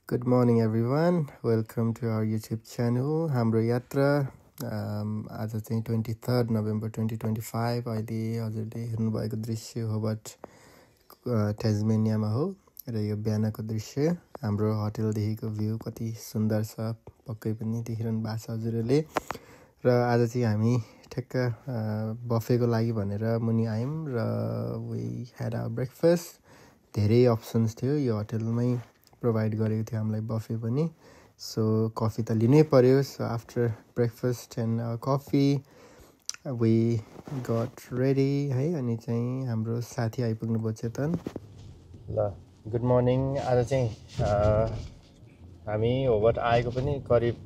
Good morning everyone. Welcome to our YouTube channel. हाम्रो यात्रा आज चाहिँ 23 नोभेम्बर 2025 अहिले हजुरले हेर्नुभएको दृश्य होबर्ट टेस्मेनियामा हो र यो बिहानको दृश्य हाम्रो होटलदेखिको भ्यू कति सुन्दर छ पक्कै पनि देखिरहनु भएको छ हजुरहरूले र आज चाहिँ हामी ठ्याक्क बफेको लागि भनेर मुनि आयौँ र वी ह्याड आवर ब्रेकफास्ट धेरै अप्सन्स थियो यो होटलमै प्रोभाइड गरेको थियो हामीलाई बफे पनि सो कफी त लिनै पर्यो so after breakfast and coffee we got ready है अनि चाहिँ हाम्रो साथी आइपुग्नु भयो चेतन ल गुड मर्निङ आज चाहिँ हामी होबर्ट आएको पनि करिब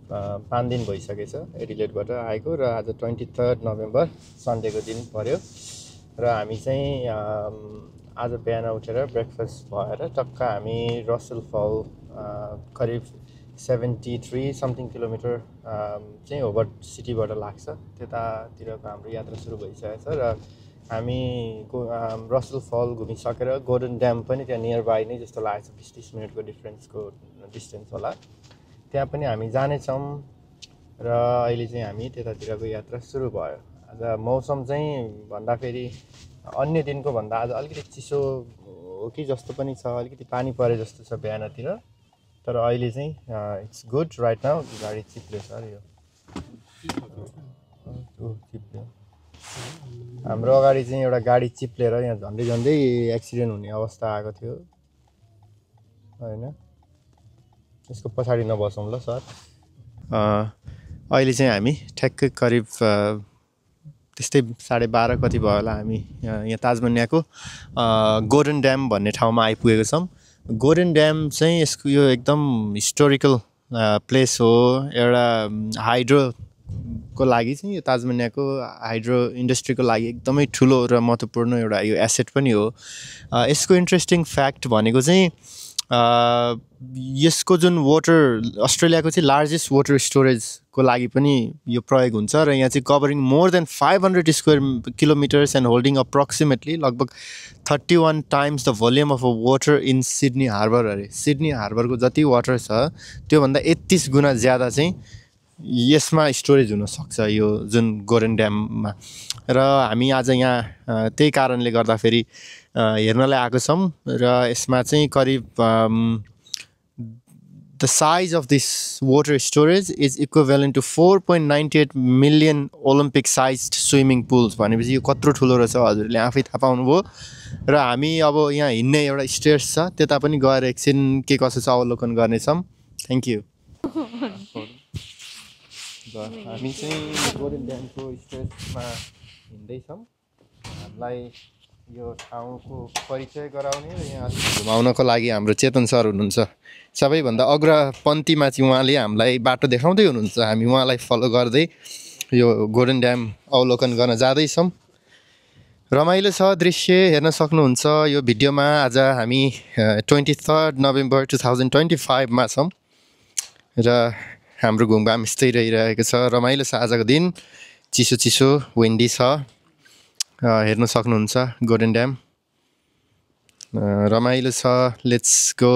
5 दिन भइसकेछ एडिलेडबाट आएको र आज 23 नोभेम्बर सन्डेको दिन पर्यो र हामी चाहिँ आज बिहान उठेर ब्रेकफास्ट भएर टक्क हामी रसल फल करिब 73 समथिङ किलोमिटर चाहिँ होबर्ट सिटीबाट लाग्छ त्यतातिरको हाम्रो यात्रा सुरु भइसकेको छ र हामी रसल फल घुमिसकेर गोल्डन ड्याम पनि त्यहाँ नियर बाई नै जस्तो लागेको छ 20 मिनटको डिस्टेन्स होला त्यहाँ पनि हामी जानेछौँ र अहिले चाहिँ हामी त्यतातिरको यात्रा सुरु भयो आज मौसम चाहिँ भन्दाखेरि अन्य दिनको भन्दा आज अलिकति चिसो हो कि जस्तो पनि छ अलिकति पानी परे जस्तो छ बिहानतिर तर अहिले चाहिँ इट्स गुड राइट नाउ गाडी चिप्ल्यो सर यो चिप्ल्यो हाम्रो अगाडि चाहिँ एउटा गाडी चिप्लेर यहाँ झन्डै झन्डै एक्सिडेन्ट हुने अवस्था आएको थियो हैन यसको पछाडि नबसौँ ल सर अहिले चाहिँ हामी ठ्याक्कै करिब त्यस्तै 12:30 कति भयो होला हामी यहाँ ताजमनियाको गोल्डन ड्याम भन्ने ठाउँमा आइपुगेको छौँ गोल्डन ड्याम चाहिँ यसको यो एकदम हिस्टोरिकल प्लेस हो एउटा हाइड्रोको लागि चाहिँ यो ताजमनियाको हाइड्रो इन्डस्ट्रीको लागि एकदमै ठुलो र महत्त्वपूर्ण एउटा यो एसेट पनि हो यसको इन्ट्रेस्टिङ फ्याक्ट भनेको चाहिँ यसको जुन वाटर अस्ट्रेलियाको चाहिँ लार्जेस्ट वाटर स्टोरेजको लागि पनि यो प्रयोग हुन्छ र यहाँ चाहिँ covering more than 500 square kilometres and holding approximately लगभग 31 times the volume of water in Sydney harbour अरे सिडनी हार्बरको जति वाटर छ त्योभन्दा 31 गुणा ज्यादा चाहिँ यसमा स्टोरेज हुनसक्छ यो जुन गोल्डन ड्याममा र हामी आज यहाँ त्यही कारणले गर्दाखेरि हेर्नलाई आएको छौँ र यसमा चाहिँ करिब the size of this water storage is equivalent to 4.98 million Olympic sized swimming pools भनेपछि यो कत्रो ठुलो रहेछ हजुरले आफै थाहा पाउनुभयो र हामी अब यहाँ हिँड्ने एउटा स्टेयर्स छ त्यता पनि गएर एकछिन के कसो छ अवलोकन गर्नेछौँ थ्याङ्क यू हामी चाहिँ गोल्डन ड्यामको स्टेयर्समा हिँड्दैछौँ हामीलाई यो ठाउँको परिचय गराउने र यहाँ घुमाउनको लागि हाम्रो चेतन सर हुनुहुन्छ सबैभन्दा अग्रपन्थीमा चाहिँ उहाँले हामीलाई बाटो देखाउँदै हुनुहुन्छ हामी उहाँलाई फलो गर्दै यो गोल्डन ड्याम अवलोकन गर्न जाँदैछौँ रमाइलो छ दृश्य हेर्न सक्नुहुन्छ यो भिडियोमा आज हामी 23 नोभेम्बर 2025 मा छौँ र हाम्रो घुमघाम यस्तै रहिरहेको छ रमाइलो छ आजको दिन चिसो चिसो विन्डी छ हेर्न सक्नुहुन्छ गोल्डन ड्याम रमाइलो छ लेट्स गो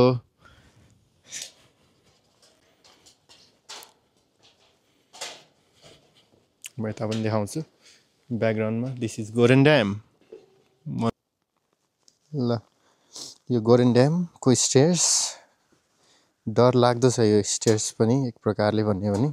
म यता पनि देखाउँछु ब्याकग्राउन्डमा दिस इज गोल्डन ड्याम ल यो गोल्डन ड्यामको स्टेयर्स डर लाग्दो छ यो स्टेयर्स पनि एक प्रकारले भन्यो भने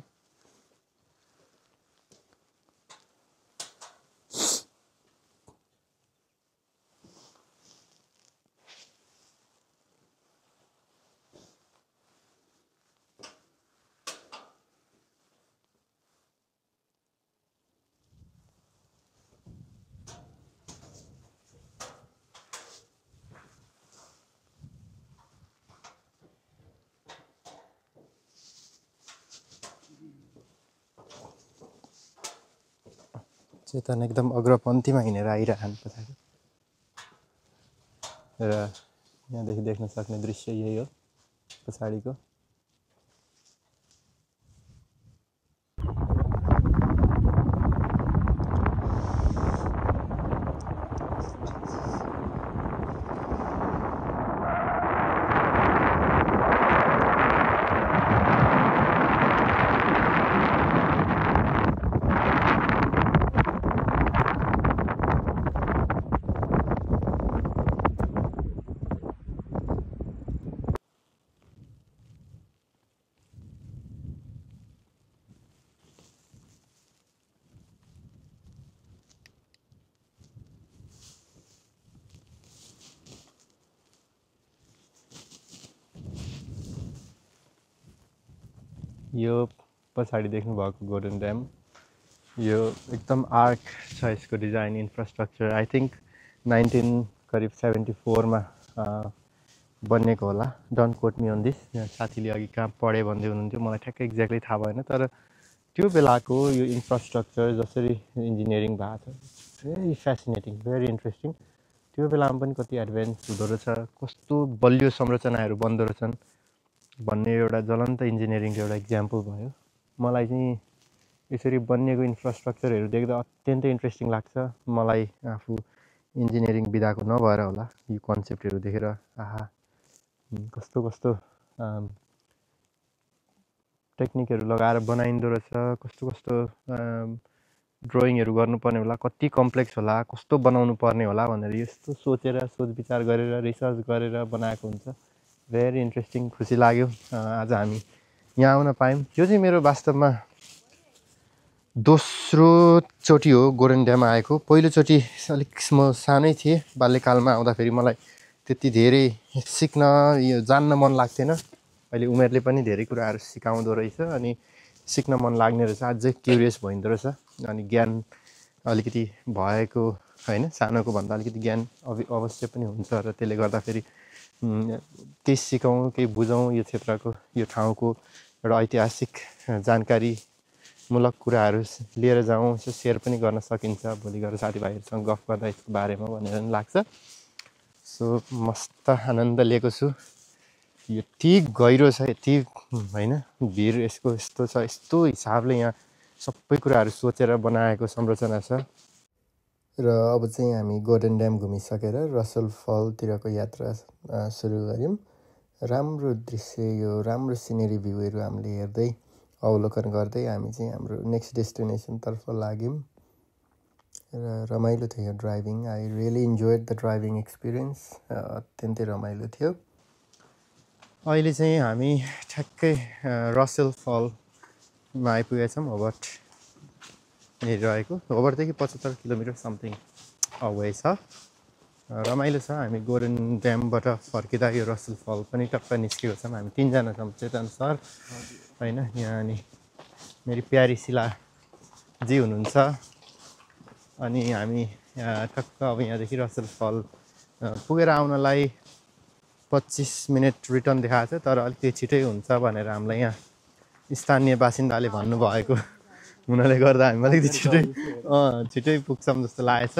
चेतन एकदम अग्रपन्थीमा हिँडेर आइरहनु पछाडि र यहाँदेखि देख्न सक्ने दृश्य यही हो पछाडिको यो पछाडि देख्नु भएको गोल्डन ड्याम यो एकदम आर्क छ यसको डिजाइन इन्फ्रास्ट्रक्चर आई थिंक 1974 मा बनिएको होला don't quote me on this साथीले अघि कहाँ पढे भन्दै हुनुहुन्थ्यो मलाई ठ्याक्कै एक्ज्याक्टली थाहा भएन तर त्यो बेलाको यो इन्फ्रास्ट्रक्चर जसरी इन्जिनियरिङ भएको छ भेरी फ्यासिनेटिङ भेरी इन्ट्रेस्टिङ त्यो बेलामा पनि कति एडभान्स हुँदो रहेछ कस्तो बलियो संरचनाहरू बन्दो रहेछन् भन्ने एउटा ज्वलन्त इन्जिनियरिङको एउटा इक्जाम्पल भयो मलाई चाहिँ यसरी बनिएको इन्फ्रास्ट्रक्चरहरू देख्दा अत्यन्तै इन्ट्रेस्टिङ लाग्छ मलाई आफू इन्जिनियरिङ विधाको नभएर होला यो कन्सेप्टहरू देखेर आहा कस्तो कस्तो टेक्निकहरू लगाएर बनाइन्दो रहेछ कस्तो कस्तो ड्रइङहरू गर्नुपर्ने होला कति कम्प्लेक्स होला कस्तो बनाउनु पर्ने होला भनेर यस्तो सोचेर सोच विचार गरेर रिसर्च गरेर बनाएको हुन्छ भेरी इन्ट्रेस्टिङ खुसी लाग्यो आज हामी यहाँ आउन पायौँ यो चाहिँ मेरो वास्तवमा दोस्रो चोटि हो गोल्डन ड्याम आएको पहिलोचोटि अलिक म सानै थिएँ बाल्यकालमा आउँदाखेरि मलाई त्यति धेरै सिक्न यो जान्न मन लाग्थेन अहिले उमेरले पनि धेरै कुराहरू सिकाउँदो रहेछ अनि सिक्न मन लाग्ने रहेछ अझै क्युरियस भइन्दो रहेछ अनि ज्ञान अलिकति भएको हैन सानोको भन्दा अलिकति ज्ञान अवश्य पनि हुन्छ र त्यसले गर्दाखेरि केही सिकौँ केही बुझौँ यो क्षेत्रको यो ठाउँको एउटा ऐतिहासिक जानकारी मूलक कुराहरू लिएर जाउँ यसो सेयर पनि गर्न सकिन्छ भोलि गएर साथीभाइहरूसँग गफ गर्दा यसको बारेमा भनेर पनि लाग्छ सो मस्त आनन्द लिएको छु यति गहिरो छ यति हैन भिर यसको यस्तो छ यस्तो हिसाबले यहाँ सबै कुराहरू सोचेर बनाएको संरचना छ र अब चाहिँ हामी गोल्डन ड्याम घुमिसकेर रसल फलतिरको यात्रा सुरु गर्यौँ राम्रो दृश्य यो राम्रो सिनेरी भ्यूहरू हामीले हेर्दै अवलोकन गर्दै हामी चाहिँ हाम्रो नेक्स्ट डेस्टिनेसनतर्फ लाग्यौँ र रमाइलो थियो driving I really enjoyed the driving experience अत्यन्तै रमाइलो थियो अहिले चाहिँ हामी ठ्याक्कै रसल फलमा आइपुगेछौँ होबर्ट रहेको होबर्टदेखि 75 किलोमिटर समथिङ अवे छ रमाइलो छ हामी गोल्डन ड्यामबाट फर्किँदा यो रसल फल पनि टक्क निस्केको छौँ हामी 3 जना छौँ चेतन सर हैन यहाँ अनि मेरी प्यारी शिला जी हुनुहुन्छ अनि हामी टक्क अब यहाँदेखि रसल फल पुगेर आउनलाई 25 मिनट रिटर्न देखाएको छ तर अलिकति छिटै हुन्छ भनेर हामीलाई यहाँ स्थानीय बासिन्दाले भन्नुभएको हुनाले गर्दा हामी अलिकति छिटै पुग्छौँ जस्तो लागेछ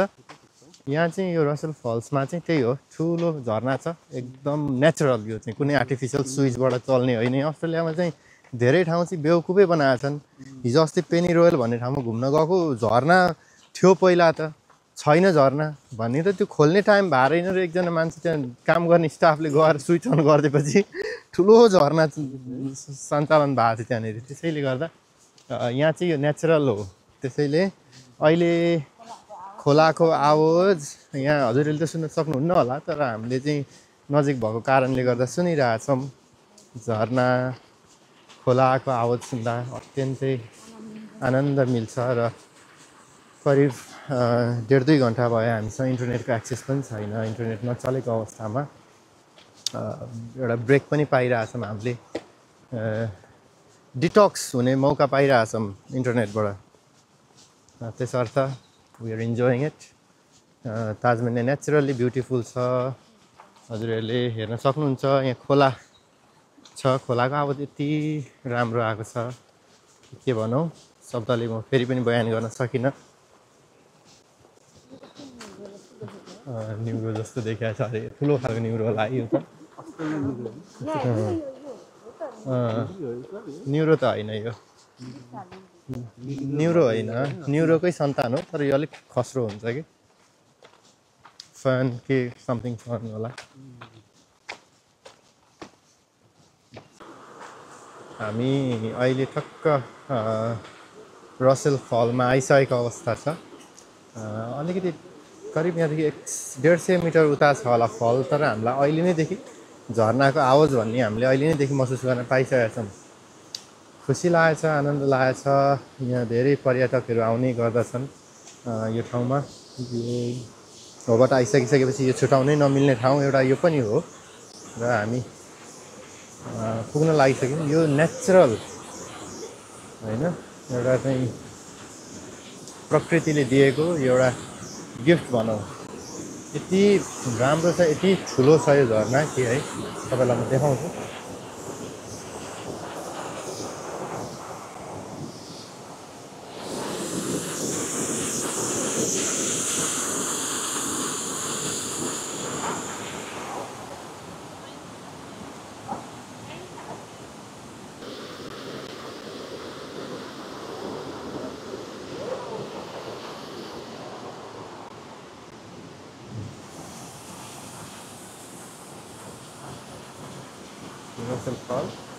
यहाँ चाहिँ यो रसल फल्समा चाहिँ त्यही हो ठुलो झरना छ एकदम नेचुरल यो चाहिँ कुनै आर्टिफिसियल स्विचबाट चल्ने होइन अस्ट्रेलियामा चाहिँ धेरै ठाउँ चाहिँ बेवकुफै बनाएको छन् हिजो अस्ति पेनी रोयल भन्ने ठाउँमा घुम्न गएको झरना थियो पहिला त छैन झरना भन्ने त त्यो खोल्ने टाइम भएन र एकजना मान्छे त्यहाँ काम गर्ने स्टाफले गएर स्विच अन गरिदिएपछि ठुलो झरना सञ्चालन भएको थियो त्यहाँनिर त्यसैले गर्दा यहाँ चाहिँ यो नेचुरल हो त्यसैले अहिले खोलाको आवाज यहाँ हजुरहरूले त सुन्न सक्नुहुन्न होला तर हामीले चाहिँ नजिक भएको कारणले गर्दा सुनिरहेछौँ झरना खोलाको आवाज सुन्दा अत्यन्तै आनन्द मिल्छ र करिब 1.5-2 घन्टा भयो हामीसँग इन्टरनेटको एक्सेस पनि छैन इन्टरनेट नचलेको अवस्थामा एउटा ब्रेक पनि पाइरहेछौँ हामीले डिटक्स हुने मौका पाइरहेछौँ इन्टरनेटबाट त्यसर्थ we are enjoying it Taj Mahal naturally beautiful छ हजुरहरूले हेर्न सक्नुहुन्छ यहाँ खोला छ खोलाको आवाज यति राम्रो आएको छ के भनौँ शब्दले म फेरि पनि बयान गर्न सकिनँ न्युरो जस्तो देखिएको छ अरे ठुलो खालको न्युरो होला यो त न्युरो त होइन यो न्युरो होइन न्युरोकै सन्तान हो तर यो अलिक खस्रो हुन्छ कि फन के समथिङ फन होला हामी अहिले ठक्क रसल फलमा आइसकेको अवस्था छ अलिकति करिब यहाँदेखि 150 मिटर उता छ होला फल तर हामीलाई अहिले नै देखि झरनाको आवाज भन्ने हामीले अहिले नै देखि महसुस गर्न पाइसकेका छौँ खुसी लागेछ आनन्द लागेछ यहाँ धेरै पर्यटकहरू आउने गर्दछन् यो ठाउँमा होबर्ट आइसकिसकेपछि यो छुटाउनै नमिल्ने ठाउँ एउटा यो पनि हो र हामी पुग्न लागिसक्यौँ यो नेचुरल हैन एउटा चाहिँ प्रकृतिले दिएको एउटा गिफ्ट भनौँ यति राम्रो छ यति ठुलो छ यो झरना कि है तपाईँलाई म देखाउँछु Universal Fall